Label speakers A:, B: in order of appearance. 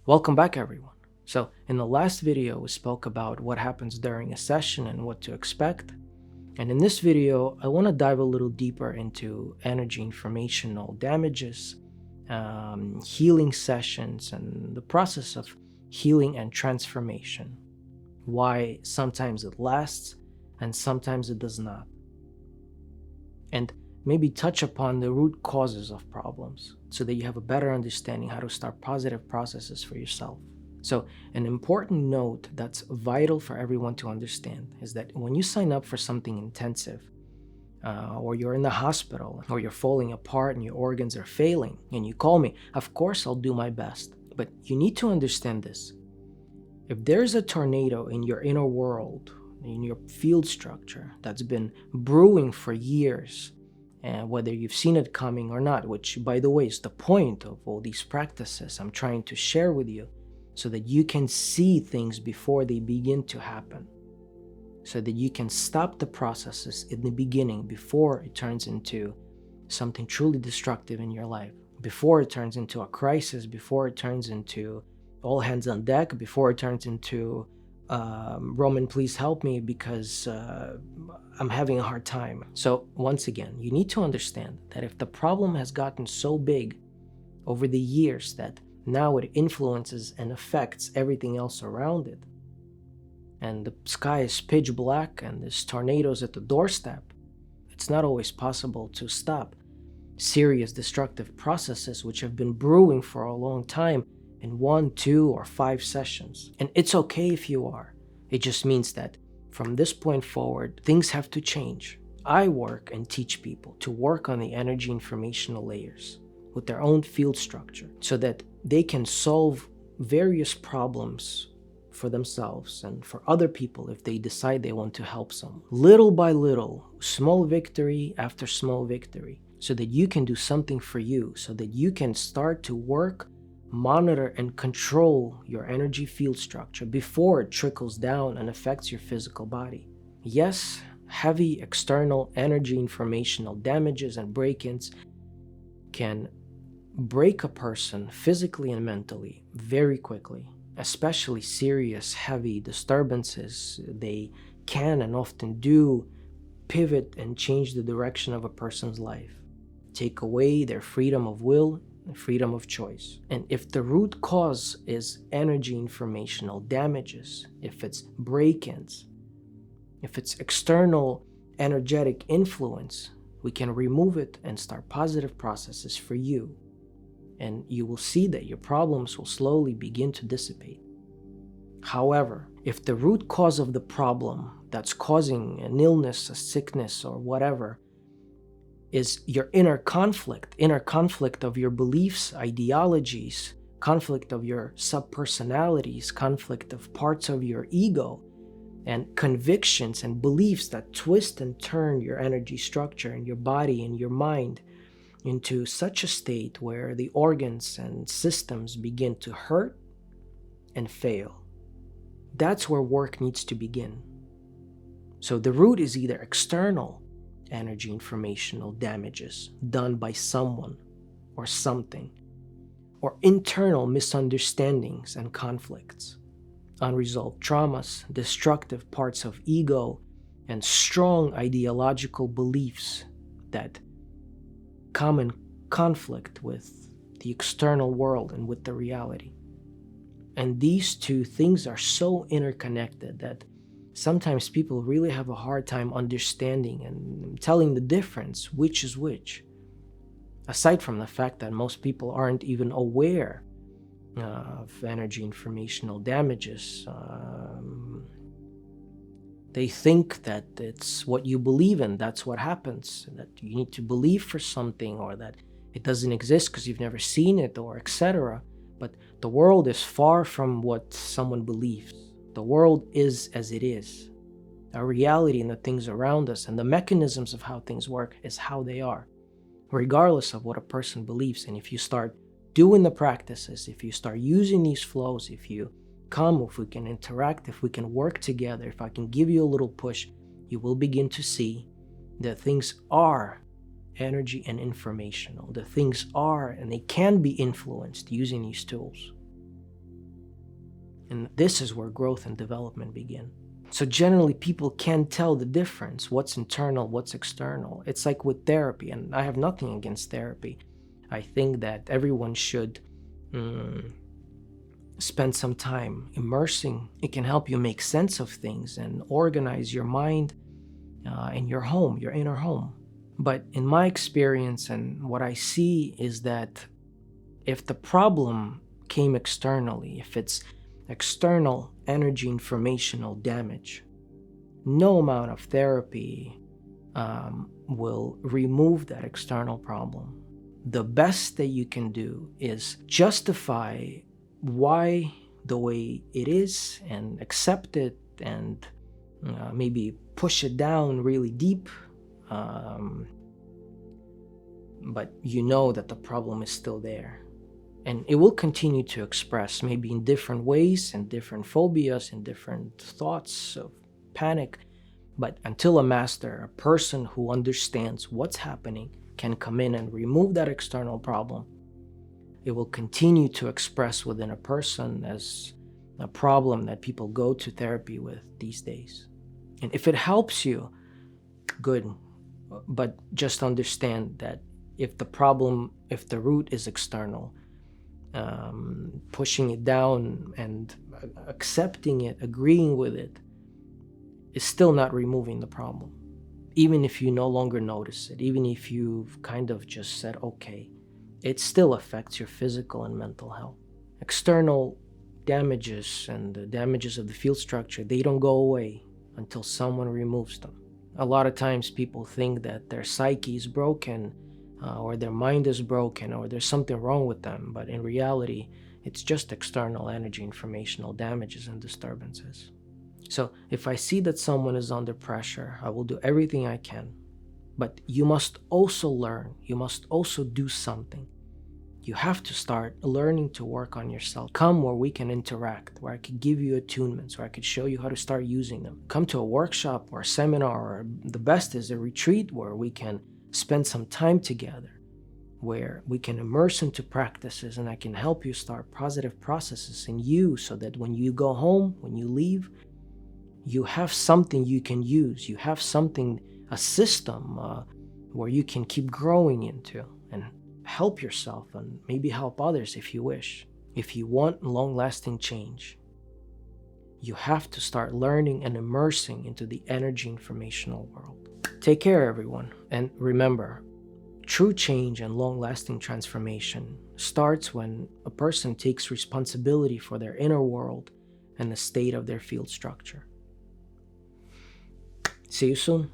A: Welcome back, everyone. So in the last video, we spoke about what happens during a session and what to expect. And in this video, I want to dive a little deeper into energy-informational damages, healing sessions, and the process of healing and transformation. Why sometimes it lasts and sometimes it does not. And maybe touch upon the root causes of problems so that you have a better understanding how to start positive processes for yourself. So an important note that's vital for everyone to understand is that when you sign up for something intensive, or you're in the hospital, or you're falling apart and your organs are failing, and you call me, of course I'll do my best. But you need to understand this. If there's a tornado in your inner world, in your field structure that's been brewing for years, and whether you've seen it coming or not, which by the way is the point of all these practices I'm trying to share with you, so that you can see things before they begin to happen, so that you can stop the processes in the beginning before it turns into something truly destructive in your life, before it turns into a crisis, before it turns into all hands on deck, before it turns into Roman, please help me because I'm having a hard time. So once again, you need to understand that if the problem has gotten so big over the years that now it influences and affects everything else around it, and the sky is pitch black and there's tornadoes at the doorstep, it's not always possible to stop serious destructive processes which have been brewing for a long time in 1, 2, or 5 sessions. And it's okay if you are. It just means that from this point forward, things have to change. I work and teach people to work on the energy informational layers with their own field structure so that they can solve various problems for themselves and for other people if they decide they want to help someone. Little by little, small victory after small victory, so that you can do something for you, so that you can start to work, monitor, and control your energy field structure before it trickles down and affects your physical body. Yes, heavy external energy informational damages and break-ins can break a person physically and mentally very quickly, especially serious heavy disturbances. They can and often do pivot and change the direction of a person's life, take away their freedom of will and freedom of choice. And if the root cause is energy informational damages, if it's break-ins, if it's external energetic influence, we can remove it and start positive processes for you. And you will see that your problems will slowly begin to dissipate. However, if the root cause of the problem that's causing an illness, a sickness, or whatever, is your inner conflict of your beliefs, ideologies, conflict of your subpersonalities, conflict of parts of your ego, and convictions and beliefs that twist and turn your energy structure and your body and your mind into such a state where the organs and systems begin to hurt and fail. That's where work needs to begin. So the root is either external energy informational damages done by someone or something, or internal misunderstandings and conflicts, unresolved traumas, destructive parts of ego, and strong ideological beliefs that come in conflict with the external world and with the reality. And these two things are so interconnected that sometimes people really have a hard time understanding and telling the difference, which is which. Aside from the fact that most people aren't even aware of energy informational damages. They think that it's what you believe in, that's what happens, that you need to believe for something, or that it doesn't exist because you've never seen it, or etc. But the world is far from what someone believes. The world is as it is. Our reality and the things around us and the mechanisms of how things work is how they are, regardless of what a person believes. And if you start doing the practices, if you start using these flows, if you come, if we can interact, if we can work together, if I can give you a little push, you will begin to see that things are energy and informational. The things are, and they can be influenced using these tools. And this is where growth and development begin. So generally, people can tell the difference, what's internal, what's external. It's like with therapy, and I have nothing against therapy. I think that everyone should spend some time immersing. It can help you make sense of things and organize your mind in your home, your inner home. But in my experience and what I see is that if the problem came externally, if it's external energy informational damage, no amount of therapy will remove that external problem. The best that you can do is justify why the way it is and accept it, and maybe push it down really deep, but you know that the problem is still there. And it will continue to express, maybe in different ways, in different phobias, in different thoughts of panic. But until a master, a person who understands what's happening, can come in and remove that external problem, it will continue to express within a person as a problem that people go to therapy with these days. And if it helps you, good. But just understand that if the root is external, pushing it down and accepting it, agreeing with it, is still not removing the problem. Even if you no longer notice it, even if you've kind of just said, okay, it still affects your physical and mental health. External damages and the damages of the field structure, they don't go away until someone removes them. A lot of times people think that their psyche is broken, or their mind is broken, or there's something wrong with them, but in reality, it's just external energy informational damages and disturbances. So if I see that someone is under pressure, I will do everything I can. But you must also learn, you must also do something. You have to start learning to work on yourself. Come where we can interact, where I could give you attunements, where I could show you how to start using them. Come to a workshop or a seminar, or the best is a retreat where we can spend some time together, where we can immerse into practices and I can help you start positive processes in you, so that when you go home, when you leave, you have something you can use. You have something, a system where you can keep growing into and help yourself and maybe help others if you wish. If you want long-lasting change, you have to start learning and immersing into the energy informational world. Take care, everyone. And remember, true change and long-lasting transformation starts when a person takes responsibility for their inner world and the state of their field structure. See you soon.